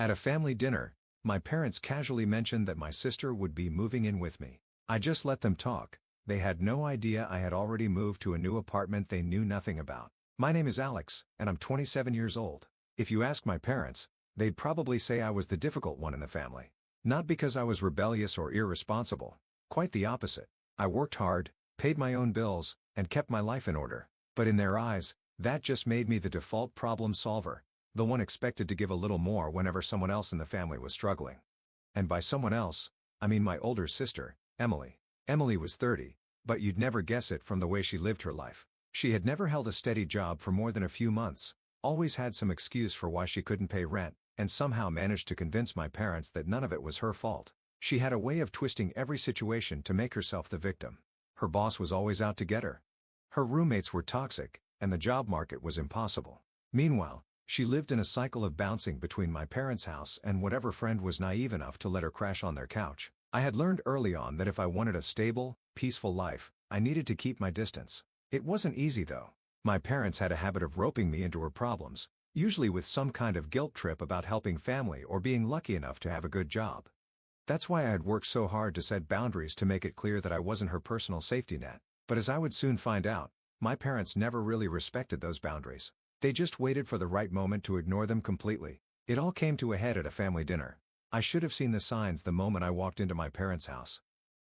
At a family dinner, my parents casually mentioned that my sister would be moving in with me. I just let them talk. They had no idea I had already moved to a new apartment they knew nothing about. My name is Alex, and I'm 27 years old. If you ask my parents, they'd probably say I was the difficult one in the family. Not because I was rebellious or irresponsible. Quite the opposite. I worked hard, paid my own bills, and kept my life in order. But in their eyes, that just made me the default problem solver, the one expected to give a little more whenever someone else in the family was struggling. And by someone else, I mean my older sister, Emily. Emily was 30, but you'd never guess it from the way she lived her life. She had never held a steady job for more than a few months, always had some excuse for why she couldn't pay rent, and somehow managed to convince my parents that none of it was her fault. She had a way of twisting every situation to make herself the victim. Her boss was always out to get her. Her roommates were toxic, and the job market was impossible. Meanwhile, she lived in a cycle of bouncing between my parents' house and whatever friend was naive enough to let her crash on their couch. I had learned early on that if I wanted a stable, peaceful life, I needed to keep my distance. It wasn't easy though. My parents had a habit of roping me into her problems, usually with some kind of guilt trip about helping family or being lucky enough to have a good job. That's why I had worked so hard to set boundaries to make it clear that I wasn't her personal safety net. But as I would soon find out, my parents never really respected those boundaries. They just waited for the right moment to ignore them completely. It all came to a head at a family dinner. I should have seen the signs the moment I walked into my parents' house.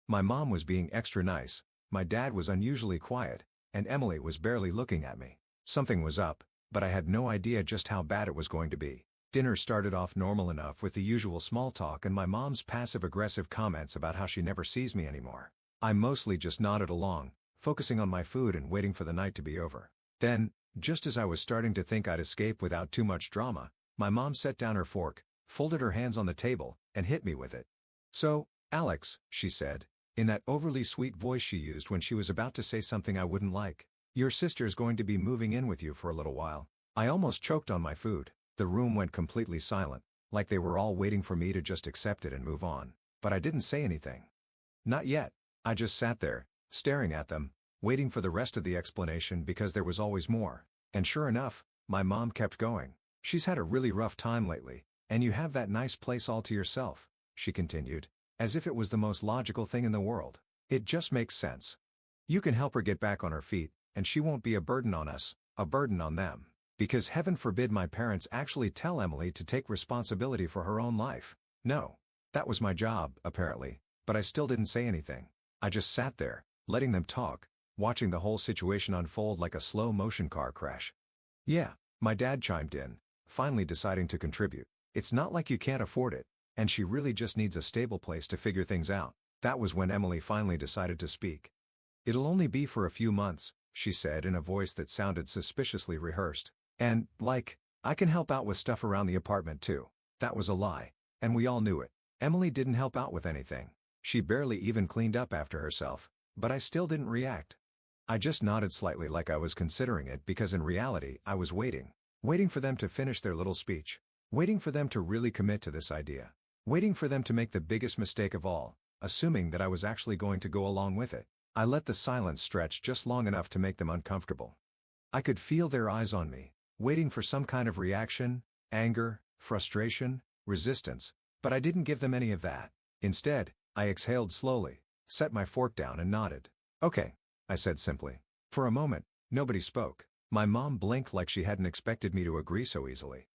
My mom was being extra nice, my dad was unusually quiet, and Emily was barely looking at me. Something was up, but I had no idea just how bad it was going to be. Dinner started off normal enough with the usual small talk and my mom's passive-aggressive comments about how she never sees me anymore. I mostly just nodded along, focusing on my food and waiting for the night to be over. Then, just as I was starting to think I'd escape without too much drama, my mom set down her fork, folded her hands on the table, and hit me with it. "So, Alex," she said, in that overly sweet voice she used when she was about to say something I wouldn't like, "your sister's going to be moving in with you for a little while." I almost choked on my food. The room went completely silent, like they were all waiting for me to just accept it and move on. But I didn't say anything. Not yet. I just sat there, staring at them, waiting for the rest of the explanation because there was always more. And sure enough, my mom kept going. "She's had a really rough time lately, and you have that nice place all to yourself," she continued, as if it was the most logical thing in the world. "It just makes sense. You can help her get back on her feet, and she won't be a burden on us, a burden on them." Because heaven forbid my parents actually tell Emily to take responsibility for her own life. No. That was my job, apparently, but I still didn't say anything. I just sat there, letting them talk, watching the whole situation unfold like a slow-motion car crash. "Yeah," my dad chimed in, finally deciding to contribute. "It's not like you can't afford it, and she really just needs a stable place to figure things out." That was when Emily finally decided to speak. "It'll only be for a few months," she said in a voice that sounded suspiciously rehearsed. "And, I can help out with stuff around the apartment too." That was a lie, and we all knew it. Emily didn't help out with anything. She barely even cleaned up after herself, but I still didn't react. I just nodded slightly like I was considering it because in reality I was waiting. Waiting for them to finish their little speech. Waiting for them to really commit to this idea. Waiting for them to make the biggest mistake of all, assuming that I was actually going to go along with it. I let the silence stretch just long enough to make them uncomfortable. I could feel their eyes on me, waiting for some kind of reaction, anger, frustration, resistance, but I didn't give them any of that. Instead, I exhaled slowly, set my fork down and nodded. "Okay," I said simply. For a moment, nobody spoke. My mom blinked like she hadn't expected me to agree so easily.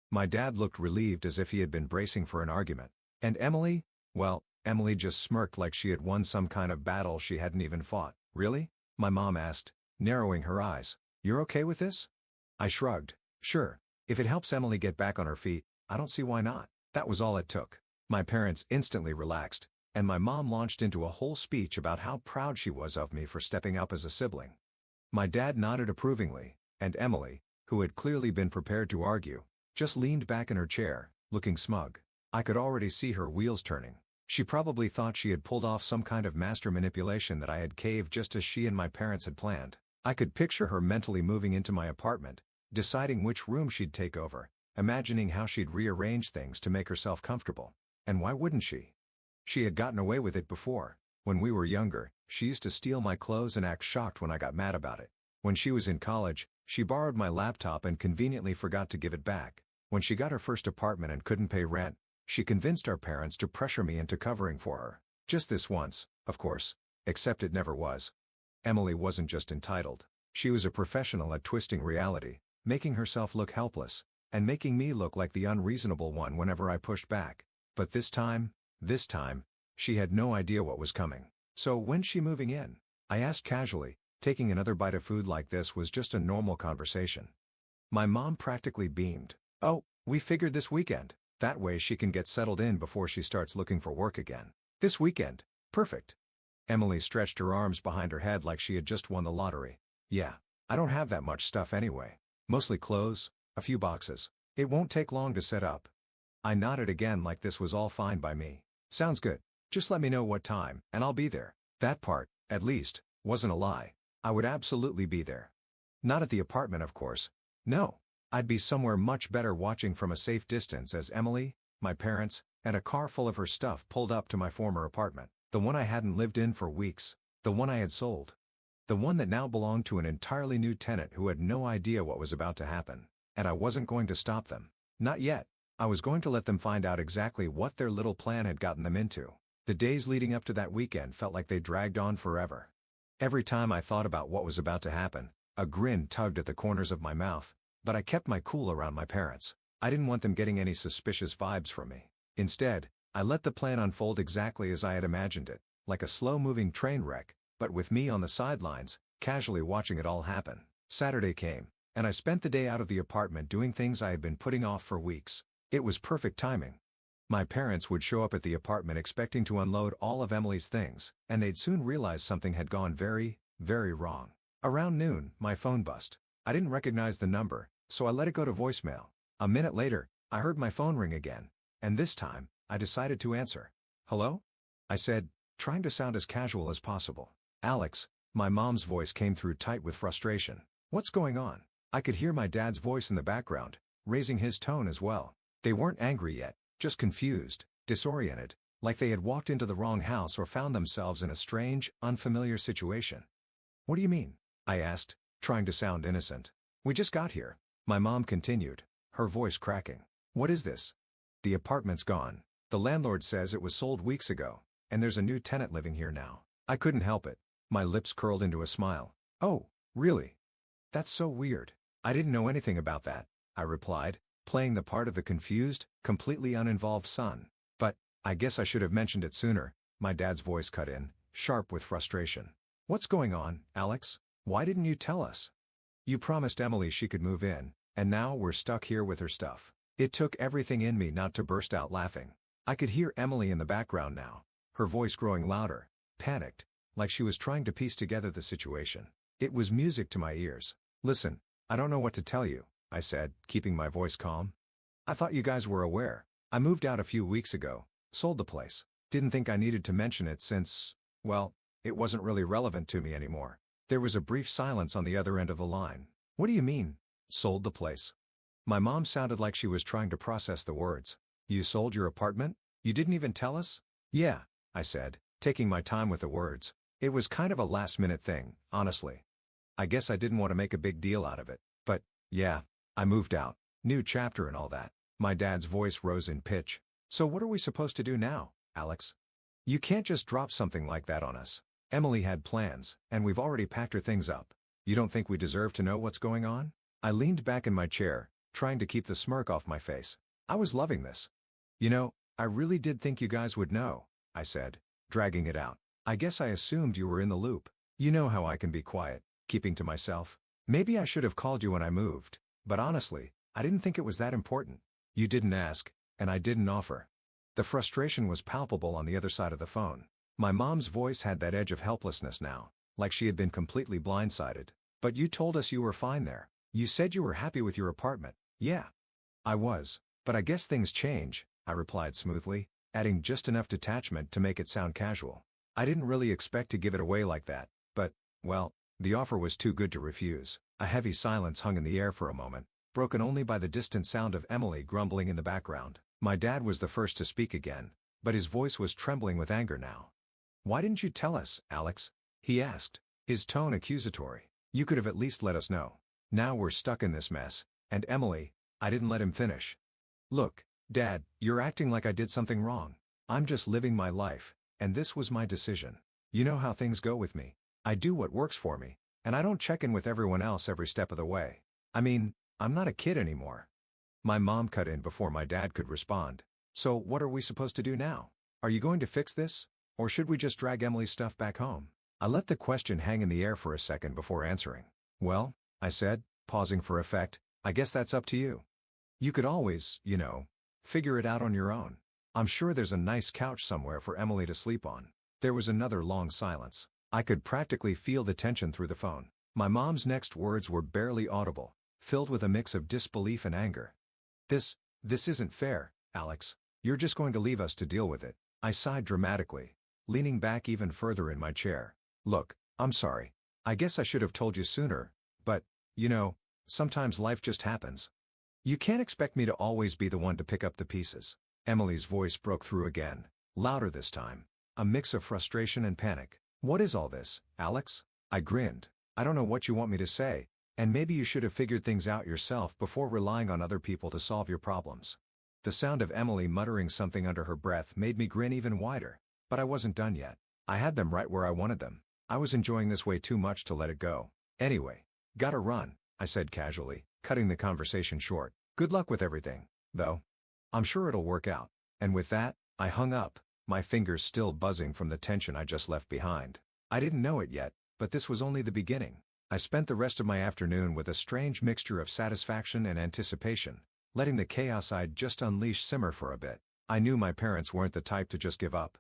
My dad looked relieved as if he had been bracing for an argument. And Emily? Well, Emily just smirked like she had won some kind of battle she hadn't even fought. "Really?" my mom asked, narrowing her eyes. "You're okay with this?" I shrugged. "Sure. If it helps Emily get back on her feet, I don't see why not." That was all it took. My parents instantly relaxed, and my mom launched into a whole speech about how proud she was of me for stepping up as a sibling. My dad nodded approvingly, and Emily, who had clearly been prepared to argue, just leaned back in her chair, looking smug. I could already see her wheels turning. She probably thought she had pulled off some kind of master manipulation that I had caved just as she and my parents had planned. I could picture her mentally moving into my apartment, deciding which room she'd take over, imagining how she'd rearrange things to make herself comfortable. And why wouldn't she? She had gotten away with it before. When we were younger, she used to steal my clothes and act shocked when I got mad about it. When she was in college, she borrowed my laptop and conveniently forgot to give it back. When she got her first apartment and couldn't pay rent, she convinced our parents to pressure me into covering for her. Just this once, of course. Except it never was. Emily wasn't just entitled. She was a professional at twisting reality, making herself look helpless, and making me look like the unreasonable one whenever I pushed back. But this time, she had no idea what was coming. "So when's she moving in?" I asked casually, taking another bite of food like this was just a normal conversation. My mom practically beamed. "Oh, we figured this weekend. That way she can get settled in before she starts looking for work again." "This weekend? Perfect." Emily stretched her arms behind her head like she had just won the lottery. "Yeah, I don't have that much stuff anyway. Mostly clothes, a few boxes. It won't take long to set up." I nodded again like this was all fine by me. "Sounds good. Just let me know what time, and I'll be there." That part, at least, wasn't a lie. I would absolutely be there. Not at the apartment, of course. No. I'd be somewhere much better watching from a safe distance as Emily, my parents, and a car full of her stuff pulled up to my former apartment. The one I hadn't lived in for weeks. The one I had sold. The one that now belonged to an entirely new tenant who had no idea what was about to happen. And I wasn't going to stop them. Not yet. I was going to let them find out exactly what their little plan had gotten them into. The days leading up to that weekend felt like they dragged on forever. Every time I thought about what was about to happen, a grin tugged at the corners of my mouth, but I kept my cool around my parents. I didn't want them getting any suspicious vibes from me. Instead, I let the plan unfold exactly as I had imagined it, like a slow-moving train wreck, but with me on the sidelines, casually watching it all happen. Saturday came, and I spent the day out of the apartment doing things I had been putting off for weeks. It was perfect timing. My parents would show up at the apartment expecting to unload all of Emily's things, and they'd soon realize something had gone very, very wrong. Around noon, my phone buzzed. I didn't recognize the number, so I let it go to voicemail. A minute later, I heard my phone ring again, and this time, I decided to answer. "Hello?" I said, trying to sound as casual as possible. "Alex." My mom's voice came through tight with frustration. "What's going on?" I could hear my dad's voice in the background, raising his tone as well. They weren't angry yet, just confused, disoriented, like they had walked into the wrong house or found themselves in a strange, unfamiliar situation. "What do you mean?" I asked, trying to sound innocent. "We just got here," my mom continued, her voice cracking. "What is this?" "The apartment's gone. The landlord says it was sold weeks ago, and there's a new tenant living here now." I couldn't help it. My lips curled into a smile. "Oh, really? That's so weird. I didn't know anything about that," I replied, playing the part of the confused, completely uninvolved son. "But, I guess I should have mentioned it sooner," my dad's voice cut in, sharp with frustration. "What's going on, Alex? Why didn't you tell us? You promised Emily she could move in, and now we're stuck here with her stuff." It took everything in me not to burst out laughing. I could hear Emily in the background now, her voice growing louder, panicked, like she was trying to piece together the situation. It was music to my ears. "Listen, I don't know what to tell you," I said, keeping my voice calm. "I thought you guys were aware. I moved out a few weeks ago, sold the place. Didn't think I needed to mention it since, well, it wasn't really relevant to me anymore." There was a brief silence on the other end of the line. "What do you mean, sold the place?" My mom sounded like she was trying to process the words. "You sold your apartment? You didn't even tell us?" "Yeah," I said, taking my time with the words. It was kind of a last-minute thing, honestly. I guess I didn't want to make a big deal out of it. But, yeah, I moved out. New chapter and all that. My dad's voice rose in pitch. "So what are we supposed to do now, Alex? You can't just drop something like that on us. Emily had plans, and we've already packed her things up. You don't think we deserve to know what's going on?" I leaned back in my chair, trying to keep the smirk off my face. I was loving this. "You know, I really did think you guys would know," I said, dragging it out. "I guess I assumed you were in the loop. You know how I can be quiet, keeping to myself. Maybe I should have called you when I moved, but honestly, I didn't think it was that important. You didn't ask, and I didn't offer." The frustration was palpable on the other side of the phone. My mom's voice had that edge of helplessness now, like she had been completely blindsided. "But you told us you were fine there. You said you were happy with your apartment." "Yeah. I was, but I guess things change," I replied smoothly, adding just enough detachment to make it sound casual. I didn't really expect to give it away like that, but, well, the offer was too good to refuse. A heavy silence hung in the air for a moment, broken only by the distant sound of Emily grumbling in the background. My dad was the first to speak again, but his voice was trembling with anger now. "Why didn't you tell us, Alex?" he asked, his tone accusatory. "You could have at least let us know. Now we're stuck in this mess, and Emily..." I didn't let him finish. Look, Dad, you're acting like I did something wrong. I'm just living my life, and this was my decision. You know how things go with me. I do what works for me, and I don't check in with everyone else every step of the way. I mean, I'm not a kid anymore. My mom cut in before my dad could respond. So what are we supposed to do now? Are you going to fix this? Or should we just drag Emily's stuff back home? I let the question hang in the air for a second before answering. Well, I said, pausing for effect, I guess that's up to you. You could always, figure it out on your own. I'm sure there's a nice couch somewhere for Emily to sleep on. There was another long silence. I could practically feel the tension through the phone. My mom's next words were barely audible, filled with a mix of disbelief and anger. This isn't fair, Alex. You're just going to leave us to deal with it. I sighed dramatically, leaning back even further in my chair. Look, I'm sorry. I guess I should have told you sooner, but, sometimes life just happens. You can't expect me to always be the one to pick up the pieces. Emily's voice broke through again, louder this time. A mix of frustration and panic. What is all this, Alex? I grinned. I don't know what you want me to say, and maybe you should have figured things out yourself before relying on other people to solve your problems. The sound of Emily muttering something under her breath made me grin even wider, but I wasn't done yet. I had them right where I wanted them. I was enjoying this way too much to let it go. Anyway, gotta run, I said casually, cutting the conversation short. Good luck with everything, though. I'm sure it'll work out. And with that, I hung up, my fingers still buzzing from the tension I just left behind. I didn't know it yet, but this was only the beginning. I spent the rest of my afternoon with a strange mixture of satisfaction and anticipation, letting the chaos I'd just unleashed simmer for a bit. I knew my parents weren't the type to just give up.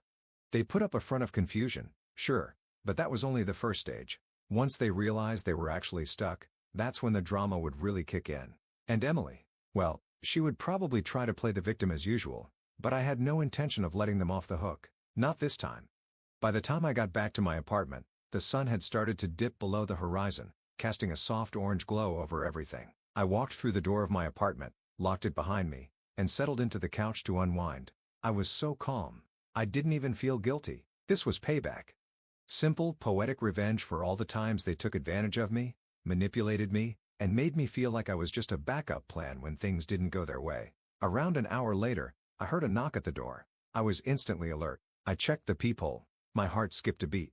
They put up a front of confusion, sure, but that was only the first stage. Once they realized they were actually stuck, that's when the drama would really kick in. And Emily, well, she would probably try to play the victim as usual, but I had no intention of letting them off the hook. Not this time. By the time I got back to my apartment, the sun had started to dip below the horizon, casting a soft orange glow over everything. I walked through the door of my apartment, locked it behind me, and settled into the couch to unwind. I was so calm. I didn't even feel guilty. This was payback. Simple, poetic revenge for all the times they took advantage of me, manipulated me, and made me feel like I was just a backup plan when things didn't go their way. Around an hour later, I heard a knock at the door. I was instantly alert. I checked the peephole. My heart skipped a beat.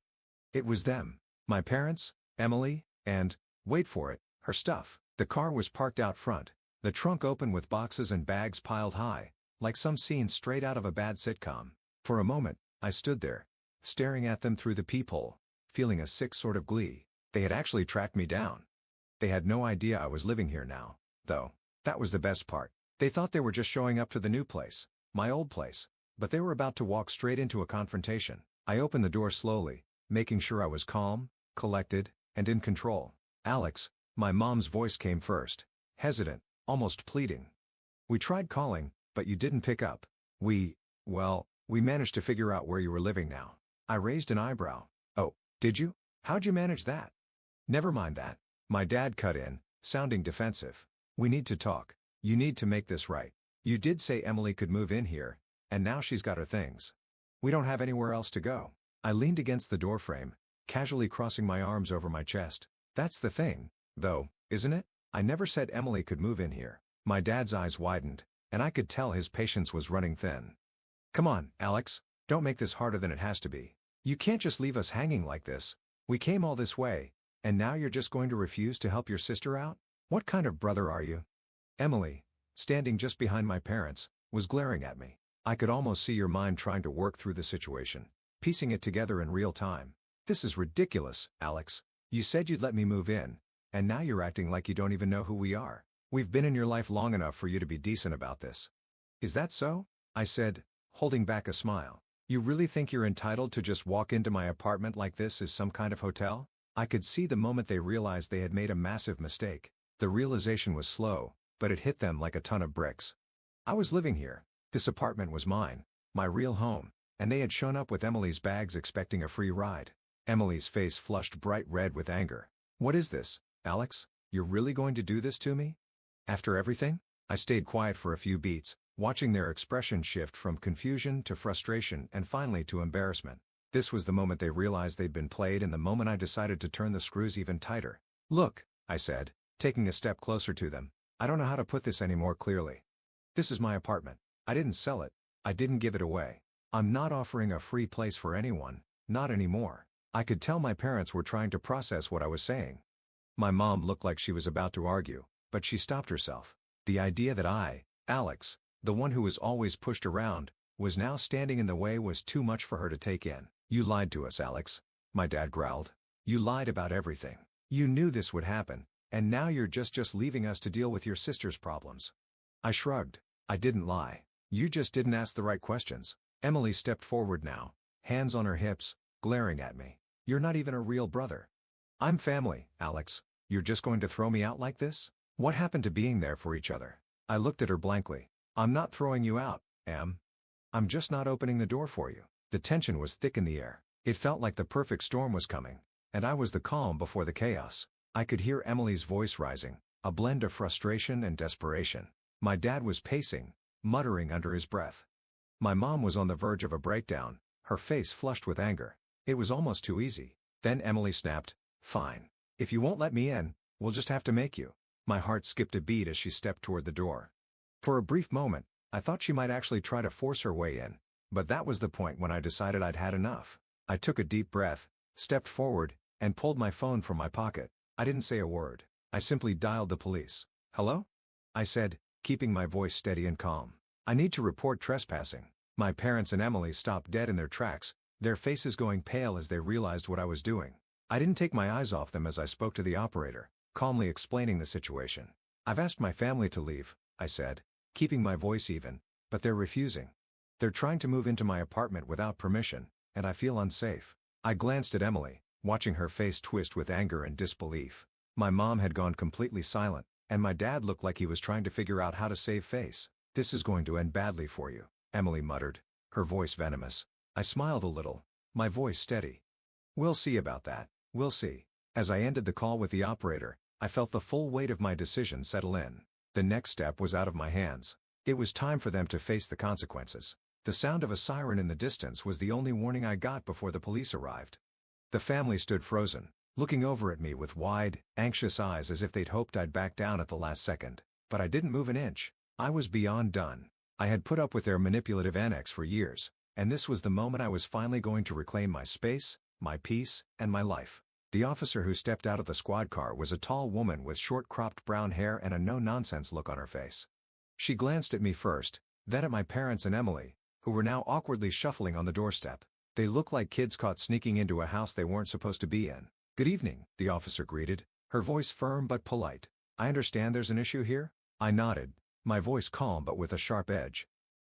It was them. My parents, Emily, and, wait for it, her stuff. The car was parked out front, the trunk open with boxes and bags piled high, like some scene straight out of a bad sitcom. For a moment, I stood there, staring at them through the peephole, feeling a sick sort of glee. They had actually tracked me down. They had no idea I was living here now, though. That was the best part. They thought they were just showing up to the new place, my old place, but they were about to walk straight into a confrontation. I opened the door slowly, making sure I was calm, collected, and in control. Alex, my mom's voice came first, hesitant, almost pleading. We tried calling, but you didn't pick up. We managed to figure out where you were living now. I raised an eyebrow. Oh, did you? How'd you manage that? Never mind that. My dad cut in, sounding defensive. We need to talk. You need to make this right. You did say Emily could move in here, and now she's got her things. We don't have anywhere else to go. I leaned against the doorframe, casually crossing my arms over my chest. That's the thing, though, isn't it? I never said Emily could move in here. My dad's eyes widened, and I could tell his patience was running thin. Come on, Alex, don't make this harder than it has to be. You can't just leave us hanging like this. We came all this way, and now you're just going to refuse to help your sister out? What kind of brother are you? Emily, standing just behind my parents, was glaring at me. I could almost see your mind trying to work through the situation, piecing it together in real time. This is ridiculous, Alex. You said you'd let me move in, and now you're acting like you don't even know who we are. We've been in your life long enough for you to be decent about this. Is that so? I said, holding back a smile. You really think you're entitled to just walk into my apartment like this is some kind of hotel? I could see the moment they realized they had made a massive mistake. The realization was slow, but it hit them like a ton of bricks. I was living here. This apartment was mine, my real home, and they had shown up with Emily's bags expecting a free ride. Emily's face flushed bright red with anger. What is this, Alex? You're really going to do this to me? After everything? I stayed quiet for a few beats, watching their expression shift from confusion to frustration and finally to embarrassment. This was the moment they realized they'd been played and the moment I decided to turn the screws even tighter. Look, I said, taking a step closer to them, I don't know how to put this any more clearly. This is my apartment. I didn't sell it. I didn't give it away. I'm not offering a free place for anyone, not anymore. I could tell my parents were trying to process what I was saying. My mom looked like she was about to argue, but she stopped herself. The idea that I, Alex, the one who was always pushed around, was now standing in the way was too much for her to take in. You lied to us, Alex. My dad growled. You lied about everything. You knew this would happen, and now you're just leaving us to deal with your sister's problems. I shrugged. I didn't lie. You just didn't ask the right questions. Emily stepped forward now, hands on her hips, glaring at me. You're not even a real brother. I'm family, Alex. You're just going to throw me out like this? What happened to being there for each other? I looked at her blankly. I'm not throwing you out, Em. I'm just not opening the door for you. The tension was thick in the air. It felt like the perfect storm was coming, and I was the calm before the chaos. I could hear Emily's voice rising, a blend of frustration and desperation. My dad was pacing, muttering under his breath. My mom was on the verge of a breakdown, her face flushed with anger. It was almost too easy. Then Emily snapped, "Fine. If you won't let me in, we'll just have to make you." My heart skipped a beat as she stepped toward the door. For a brief moment, I thought she might actually try to force her way in, but that was the point when I decided I'd had enough. I took a deep breath, stepped forward, and pulled my phone from my pocket. I didn't say a word. I simply dialed the police. "Hello?" I said, keeping my voice steady and calm. "I need to report trespassing." My parents and Emily stopped dead in their tracks, their faces going pale as they realized what I was doing. I didn't take my eyes off them as I spoke to the operator, calmly explaining the situation. "I've asked my family to leave," I said, keeping my voice even, "but they're refusing. They're trying to move into my apartment without permission, and I feel unsafe." I glanced at Emily, watching her face twist with anger and disbelief. My mom had gone completely silent, and my dad looked like he was trying to figure out how to save face. "This is going to end badly for you," Emily muttered, her voice venomous. I smiled a little, my voice steady. "We'll see about that, we'll see." As I ended the call with the operator, I felt the full weight of my decision settle in. The next step was out of my hands. It was time for them to face the consequences. The sound of a siren in the distance was the only warning I got before the police arrived. The family stood frozen, looking over at me with wide, anxious eyes as if they'd hoped I'd back down at the last second. But I didn't move an inch. I was beyond done. I had put up with their manipulative annex for years, and this was the moment I was finally going to reclaim my space, my peace, and my life. The officer who stepped out of the squad car was a tall woman with short-cropped brown hair and a no-nonsense look on her face. She glanced at me first, then at my parents and Emily, who were now awkwardly shuffling on the doorstep. They looked like kids caught sneaking into a house they weren't supposed to be in. "Good evening," the officer greeted, her voice firm but polite. "I understand there's an issue here?" I nodded, my voice calm but with a sharp edge.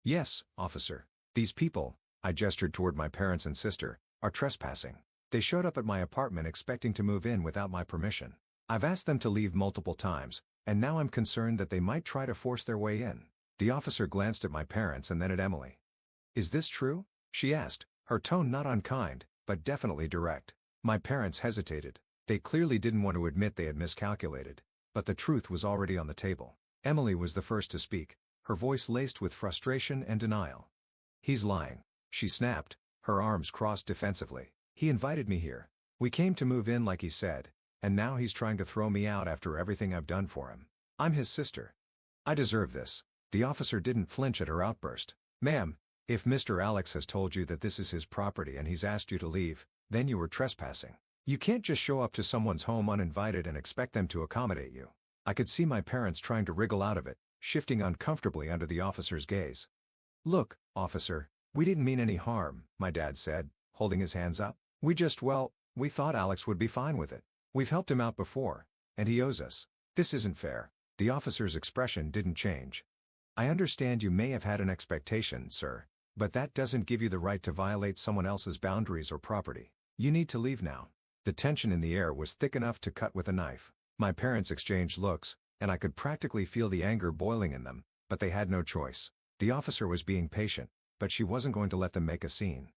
"Yes, officer. These people," I gestured toward my parents and sister, "are trespassing. They showed up at my apartment expecting to move in without my permission. I've asked them to leave multiple times, and now I'm concerned that they might try to force their way in." The officer glanced at my parents and then at Emily. "Is this true?" she asked, her tone not unkind, but definitely direct. My parents hesitated. They clearly didn't want to admit they had miscalculated, but the truth was already on the table. Emily was the first to speak, her voice laced with frustration and denial. "He's lying," she snapped, her arms crossed defensively. "He invited me here. We came to move in like he said, and now he's trying to throw me out after everything I've done for him. I'm his sister. I deserve this." The officer didn't flinch at her outburst. "Ma'am, if Mr. Alex has told you that this is his property and he's asked you to leave, then you were trespassing. You can't just show up to someone's home uninvited and expect them to accommodate you." I could see my parents trying to wriggle out of it, shifting uncomfortably under the officer's gaze. "Look, officer, we didn't mean any harm," my dad said, holding his hands up. We thought Alex would be fine with it. We've helped him out before, and he owes us. This isn't fair." The officer's expression didn't change. "I understand you may have had an expectation, sir, but that doesn't give you the right to violate someone else's boundaries or property. You need to leave now." The tension in the air was thick enough to cut with a knife. My parents exchanged looks, and I could practically feel the anger boiling in them, but they had no choice. The officer was being patient, but she wasn't going to let them make a scene.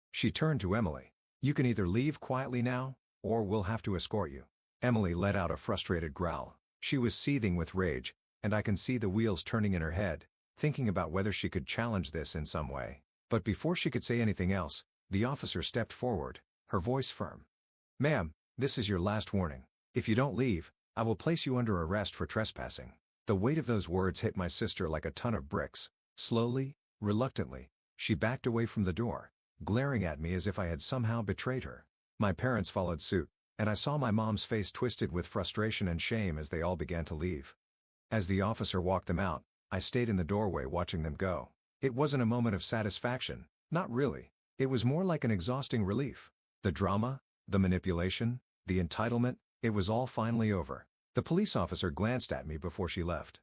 She turned to Emily. "You can either leave quietly now, or we'll have to escort you." Emily let out a frustrated growl. She was seething with rage, and I can see the wheels turning in her head, thinking about whether she could challenge this in some way. But before she could say anything else, the officer stepped forward, her voice firm. "Ma'am, this is your last warning. If you don't leave, I will place you under arrest for trespassing." The weight of those words hit my sister like a ton of bricks. Slowly, reluctantly, she backed away from the door, glaring at me as if I had somehow betrayed her. My parents followed suit, and I saw my mom's face twisted with frustration and shame as they all began to leave. As the officer walked them out, I stayed in the doorway watching them go. It wasn't a moment of satisfaction, not really. It was more like an exhausting relief. The drama, the manipulation, the entitlement, it was all finally over. The police officer glanced at me before she left.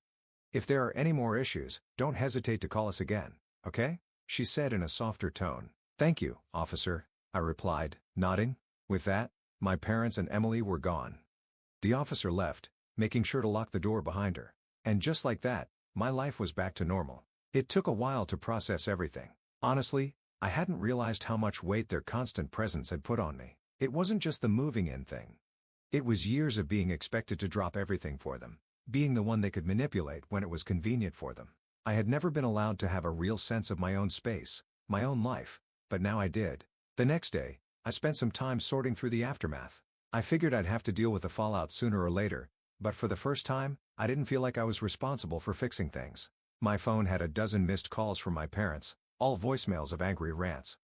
"If there are any more issues, don't hesitate to call us again, okay?" she said in a softer tone. "Thank you, officer," I replied, nodding. With that, my parents and Emily were gone. The officer left, making sure to lock the door behind her. And just like that, my life was back to normal. It took a while to process everything. Honestly, I hadn't realized how much weight their constant presence had put on me. It wasn't just the moving in thing. It was years of being expected to drop everything for them, being the one they could manipulate when it was convenient for them. I had never been allowed to have a real sense of my own space, my own life, but now I did. The next day, I spent some time sorting through the aftermath. I figured I'd have to deal with the fallout sooner or later, but for the first time, I didn't feel like I was responsible for fixing things. My phone had a dozen missed calls from my parents, all voicemails of angry rants.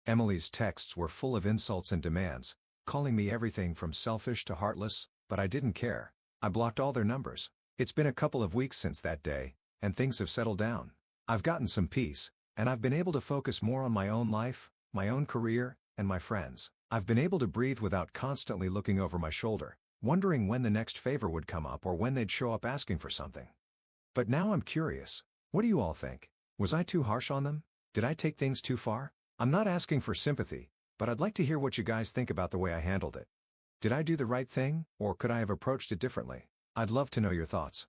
Emily's texts were full of insults and demands, calling me everything from selfish to heartless, but I didn't care. I blocked all their numbers. It's been a couple of weeks since that day, and things have settled down. I've gotten some peace, and I've been able to focus more on my own life, my own career, and my friends. I've been able to breathe without constantly looking over my shoulder, wondering when the next favor would come up or when they'd show up asking for something. But now I'm curious. What do you all think? Was I too harsh on them? Did I take things too far? I'm not asking for sympathy, but I'd like to hear what you guys think about the way I handled it. Did I do the right thing, or could I have approached it differently? I'd love to know your thoughts.